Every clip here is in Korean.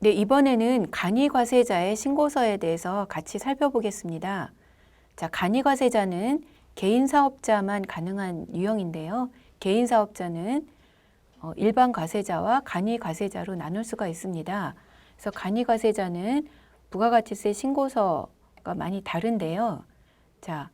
네, 이번에는 간이과세자의 신고서에 대해서 같이 살펴보겠습니다. 자, 간이과세자는 개인사업자만 가능한 유형인데요. 개인사업자는 일반 과세자와 간이과세자로 나눌 수가 있습니다. 그래서 간이과세자는 부가가치세 신고서가 많이 다른데요. 자,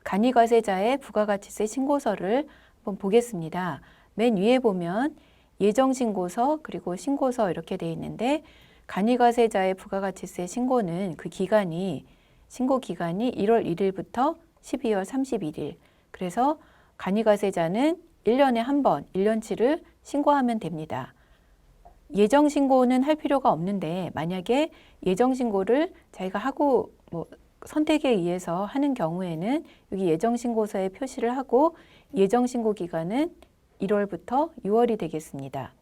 간이과세자의 부가가치세 신고서를 한번 보겠습니다. 맨 위에 보면 예정신고서 그리고 신고서 이렇게 되어 있는데 간이과세자의 부가가치세 신고는 그 기간이 신고 기간이 1월 1일부터 12월 31일. 그래서 간이과세자는 1년에 한 번 1년치를 신고하면 됩니다. 예정신고는 할 필요가 없는데 만약에 예정신고를 자기가 하고 선택에 의해서 하는 경우에는 여기 예정신고서에 표시를 하고 예정신고 기간은 1월부터 6월이 되겠습니다.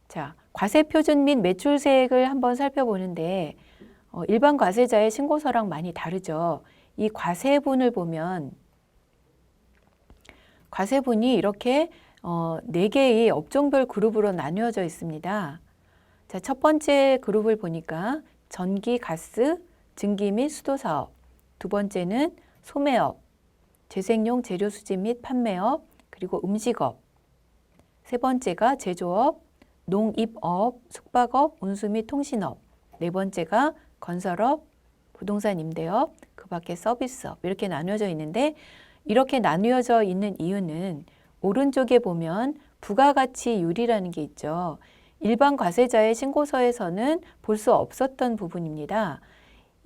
자, 과세표준 및 매출세액을 한번 살펴보는데 일반 과세자의 신고서랑 많이 다르죠. 이 과세분을 보면 과세분이 이렇게 4개의 업종별 그룹으로 나누어져 있습니다. 자, 첫 번째 그룹을 보니까 전기, 가스, 증기 및 수도 사업. 두 번째는 소매업, 재생용 재료 수집 및 판매업, 그리고 음식업. 세 번째가 제조업, 농입업, 숙박업, 운수 및 통신업. 네 번째가 건설업, 부동산 임대업, 그 밖에 서비스업 이렇게 나뉘어져 있는데 이렇게 나뉘어져 있는 이유는 오른쪽에 보면 부가가치율이라는 게 있죠. 일반 과세자의 신고서에서는 볼 수 없었던 부분입니다.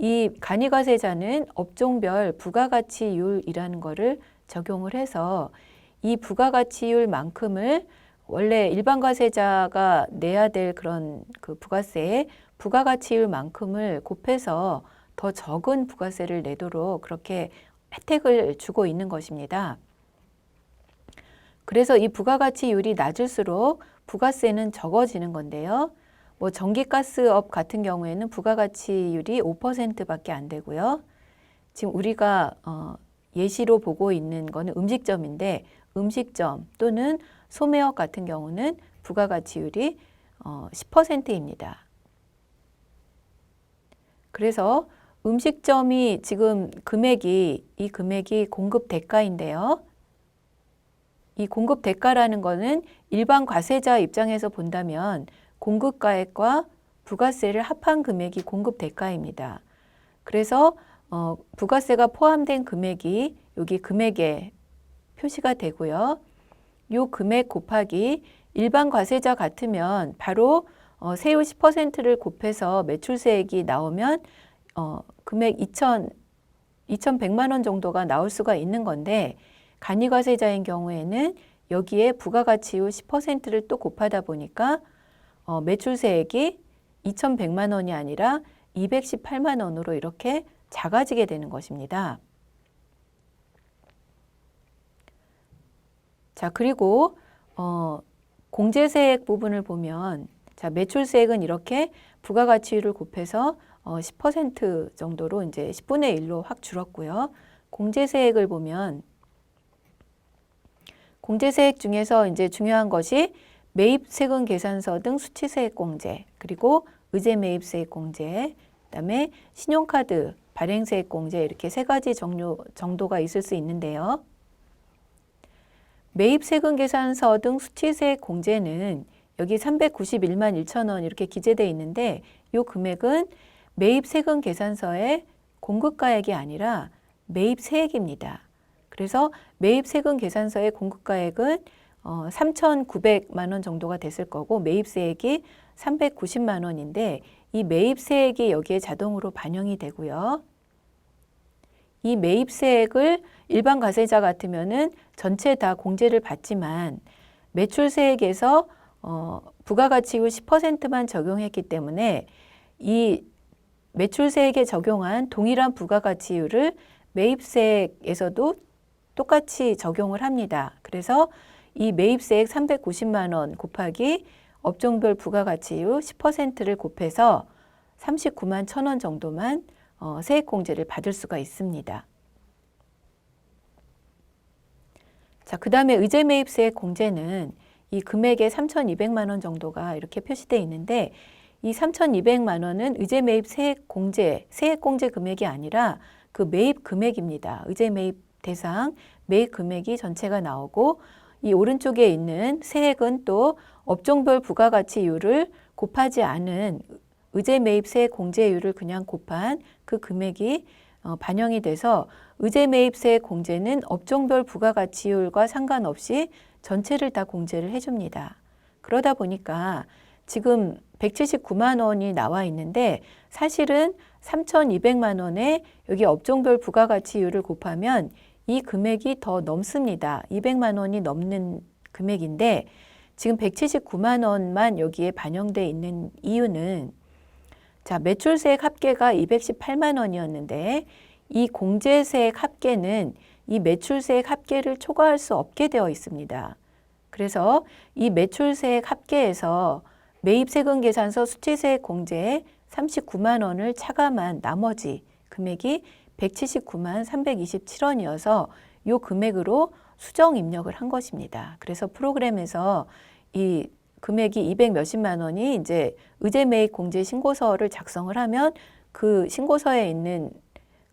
이 간이과세자는 업종별 부가가치율이라는 거를 적용을 해서 이 부가가치율만큼을 원래 일반 과세자가 내야 될 그런 그 부가세의 부가가치율만큼을 곱해서 더 적은 부가세를 내도록 그렇게 혜택을 주고 있는 것입니다. 그래서 이 부가가치율이 낮을수록 부가세는 적어지는 건데요. 전기가스업 같은 경우에는 부가가치율이 5%밖에 안 되고요. 지금 우리가 예시로 보고 있는 거는 음식점인데 음식점 또는 소매업 같은 경우는 부가가치율이 10%입니다. 그래서 음식점이 지금 이 금액이 공급 대가인데요. 이 공급 대가라는 거는 일반 과세자 입장에서 본다면 공급가액과 부가세를 합한 금액이 공급 대가입니다. 그래서 부가세가 포함된 금액이 여기 금액에 표시가 되고요. 이 금액 곱하기 일반 과세자 같으면 바로 세율 10%를 곱해서 매출세액이 나오면 금액 2,100만 원 정도가 나올 수가 있는 건데 간이과세자인 경우에는 여기에 부가가치율 10%를 또 곱하다 보니까 매출세액이 2,100만 원이 아니라 218만 원으로 이렇게 작아지게 되는 것입니다. 자, 그리고 공제세액 부분을 보면 자, 매출세액은 이렇게 부가가치율을 곱해서 10% 정도로 이제 10분의 1로 확 줄었고요. 공제세액을 보면 공제세액 중에서 이제 중요한 것이 매입세금 계산서 등 수치세액 공제, 그리고 의제매입세액 공제, 그다음에 신용카드 발행세액 공제 이렇게 3가지 종류 정도가 있을 수 있는데요. 매입세금 계산서 등 수치세액 공제는 여기 391만 1천 원 이렇게 기재되어 있는데 이 금액은 매입세금 계산서의 공급가액이 아니라 매입세액입니다. 그래서 매입세금 계산서의 공급가액은 3,900만 원 정도가 됐을 거고 매입세액이 390만 원인데 이 매입세액이 여기에 자동으로 반영이 되고요. 이 매입세액을 일반 과세자 같으면은 전체 다 공제를 받지만 매출세액에서 부가가치율 10%만 적용했기 때문에 이 매출세액에 적용한 동일한 부가가치율을 매입세액에서도 똑같이 적용을 합니다. 그래서 이 매입세액 390만 원 곱하기 업종별 부가가치율 10%를 곱해서 39만 1천 원 정도만 세액공제를 받을 수가 있습니다. 자, 그 다음에 의제매입세액 공제는 이 금액의 3,200만 원 정도가 이렇게 표시되어 있는데 이 3,200만 원은 의제 매입 세액 공제 금액이 아니라 그 매입 금액입니다. 의제 매입 대상 매입 금액이 전체가 나오고 이 오른쪽에 있는 세액은 또 업종별 부가가치율을 곱하지 않은 의제 매입 세액 공제율을 그냥 곱한 그 금액이 반영이 돼서 의제 매입 세액 공제는 업종별 부가가치율과 상관없이 전체를 다 공제를 해줍니다. 그러다 보니까 지금 179만 원이 나와 있는데 사실은 3,200만 원에 여기 업종별 부가가치율을 곱하면 이 금액이 더 넘습니다. 200만 원이 넘는 금액인데 지금 179만 원만 여기에 반영돼 있는 이유는 자, 매출세액 합계가 218만 원이었는데 이 공제세액 합계는 이 매출세액 합계를 초과할 수 없게 되어 있습니다. 그래서 이 매출세액 합계에서 매입세금 계산서 수취세액 공제에 39만 원을 차감한 나머지 금액이 179만 327원이어서 이 금액으로 수정 입력을 한 것입니다. 그래서 프로그램에서 이 금액이 200 몇십만 원이 이제 의제 매입 공제 신고서를 작성을 하면 그 신고서에 있는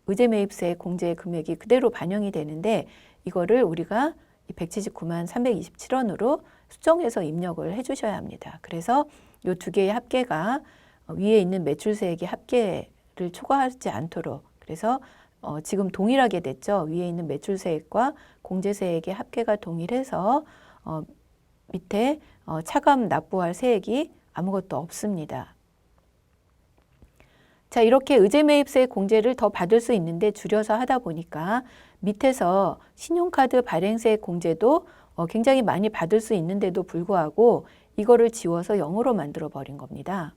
의제 매입세 공제 금액이 그대로 반영이 되는데 이거를 우리가 179만 327원으로 수정해서 입력을 해 주셔야 합니다. 그래서 이 두 개의 합계가 위에 있는 매출세액의 합계를 초과하지 않도록 그래서 지금 동일하게 됐죠. 위에 있는 매출세액과 공제세액의 합계가 동일해서 밑에 차감 납부할 세액이 아무것도 없습니다. 자, 이렇게 의제 매입세 공제를 더 받을 수 있는데 줄여서 하다 보니까 밑에서 신용카드 발행세 공제도 굉장히 많이 받을 수 있는데도 불구하고 이거를 지워서 0으로 만들어 버린 겁니다.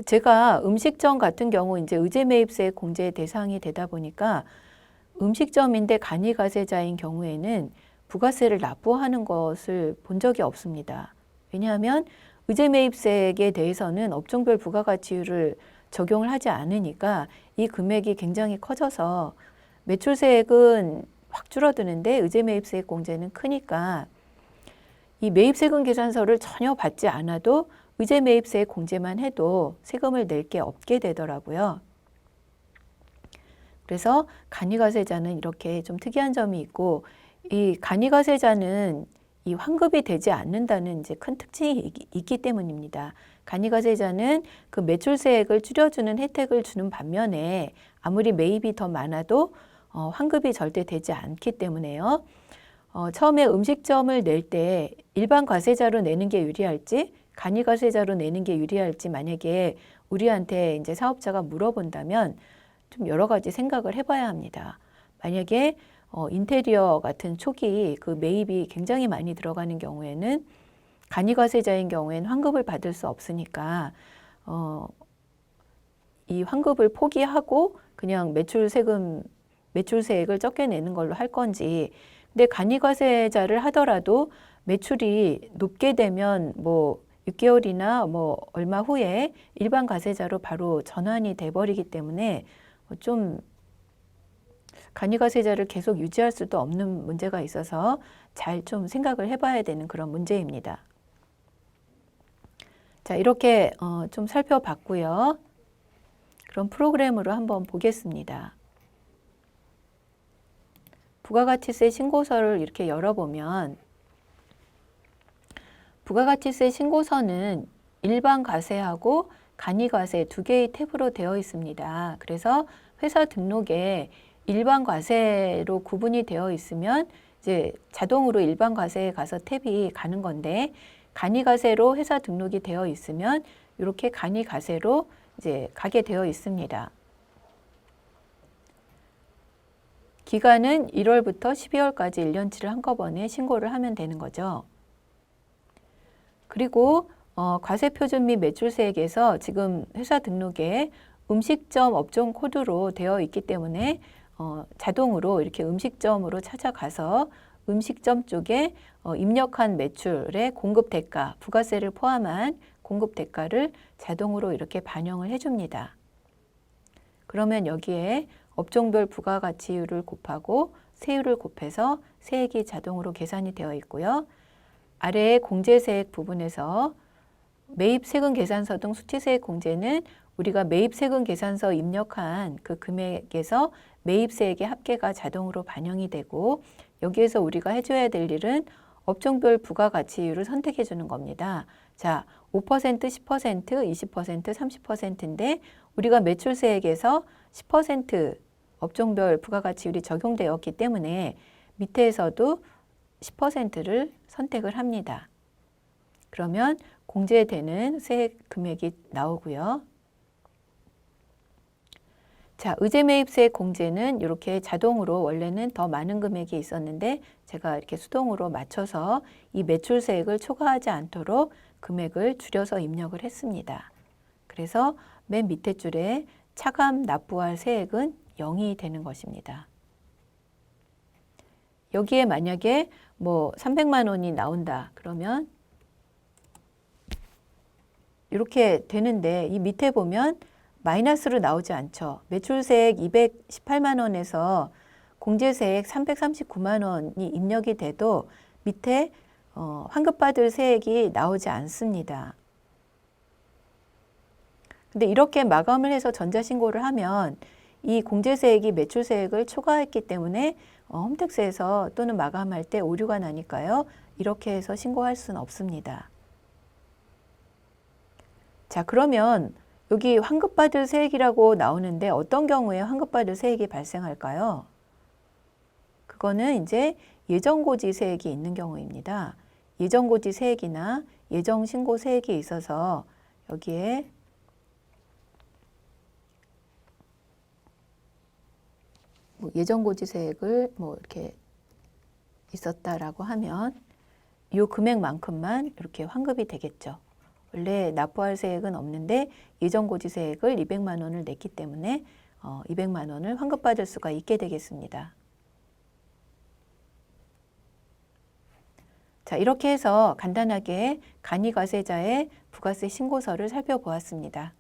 제가 음식점 같은 경우 이제 의제 매입세 공제 대상이 되다 보니까 음식점인데 간이가세자인 경우에는 부가세를 납부하는 것을 본 적이 없습니다. 왜냐하면 의제 매입세액에 대해서는 업종별 부가가치율을 적용을 하지 않으니까 이 금액이 굉장히 커져서 매출세액은 확 줄어드는데 의제 매입세액 공제는 크니까 이 매입세금 계산서를 전혀 받지 않아도 의제 매입세액 공제만 해도 세금을 낼 게 없게 되더라고요. 그래서 간이가세자는 이렇게 좀 특이한 점이 있고 이 간이가세자는 이 환급이 되지 않는다는 이제 큰 특징이 있기 때문입니다. 간이가세자는 그 매출세액을 줄여주는 혜택을 주는 반면에 아무리 매입이 더 많아도 환급이 절대 되지 않기 때문에요. 처음에 음식점을 낼 때 일반 과세자로 내는 게 유리할지 간이가세자로 내는 게 유리할지 만약에 우리한테 이제 사업자가 물어본다면 좀 여러 가지 생각을 해봐야 합니다. 만약에 인테리어 같은 초기 그 매입이 굉장히 많이 들어가는 경우에는 간이가세자인 경우에는 환급을 받을 수 없으니까 이 환급을 포기하고 그냥 매출세액을 적게 내는 걸로 할 건지 근데 간이가세자를 하더라도 매출이 높게 되면 뭐 6개월이나 뭐 얼마 후에 일반 과세자로 바로 전환이 돼버리기 때문에 좀 간이가세자를 계속 유지할 수도 없는 문제가 있어서 잘 좀 생각을 해봐야 되는 그런 문제입니다. 자, 이렇게 좀 살펴봤고요. 그럼 프로그램으로 한번 보겠습니다. 부가가치세 신고서를 이렇게 열어보면 부가가치세 신고서는 일반 과세하고 간이과세 두 개의 탭으로 되어 있습니다. 그래서 회사 등록에 일반 과세로 구분이 되어 있으면 이제 자동으로 일반 과세에 가서 탭이 가는 건데 간이과세로 회사 등록이 되어 있으면 이렇게 간이과세로 이제 가게 되어 있습니다. 기간은 1월부터 12월까지 1년치를 한꺼번에 신고를 하면 되는 거죠. 그리고 과세표준 및 매출세액에서 지금 회사 등록에 음식점 업종 코드로 되어 있기 때문에 자동으로 이렇게 음식점으로 찾아가서 음식점 쪽에 입력한 매출의 공급 대가, 부가세를 포함한 공급 대가를 자동으로 이렇게 반영을 해줍니다. 그러면 여기에 업종별 부가가치율을 곱하고 세율을 곱해서 세액이 자동으로 계산이 되어 있고요. 아래의 공제세액 부분에서 매입세금 계산서 등 수치세액 공제는 우리가 매입세금 계산서 입력한 그 금액에서 매입세액의 합계가 자동으로 반영이 되고, 여기에서 우리가 해줘야 될 일은 업종별 부가가치율을 선택해 주는 겁니다. 자, 5%, 10%, 20%, 30%인데 우리가 매출세액에서 10% 업종별 부가가치율이 적용되었기 때문에 밑에서도 10%를 선택을 합니다. 그러면 공제되는 세액 금액이 나오고요. 자, 의제매입세액 공제는 이렇게 자동으로 원래는 더 많은 금액이 있었는데 제가 이렇게 수동으로 맞춰서 이 매출세액을 초과하지 않도록 금액을 줄여서 입력을 했습니다. 그래서 맨 밑에 줄에 차감 납부할 세액은 0이 되는 것입니다. 여기에 만약에 뭐 300만 원이 나온다 그러면 이렇게 되는데 이 밑에 보면 마이너스로 나오지 않죠. 매출세액 218만 원에서 공제세액 339만 원이 입력이 돼도 밑에 환급받을 세액이 나오지 않습니다. 근데 이렇게 마감을 해서 전자신고를 하면 이 공제세액이 매출세액을 초과했기 때문에 홈택스에서 또는 마감할 때 오류가 나니까요. 이렇게 해서 신고할 수는 없습니다. 자, 그러면 여기 환급받을 세액이라고 나오는데 어떤 경우에 환급받을 세액이 발생할까요? 그거는 이제 예정고지 세액이 있는 경우입니다. 예정고지 세액이나 예정신고 세액이 있어서 여기에 뭐 예정고지 세액을 뭐 이렇게 있었다라고 하면 이 금액만큼만 이렇게 환급이 되겠죠. 원래 납부할 세액은 없는데 예정고지세액을 200만 원을 냈기 때문에 200만 원을 환급받을 수가 있게 되겠습니다. 자, 이렇게 해서 간단하게 간이과세자의 부가세 신고서를 살펴보았습니다.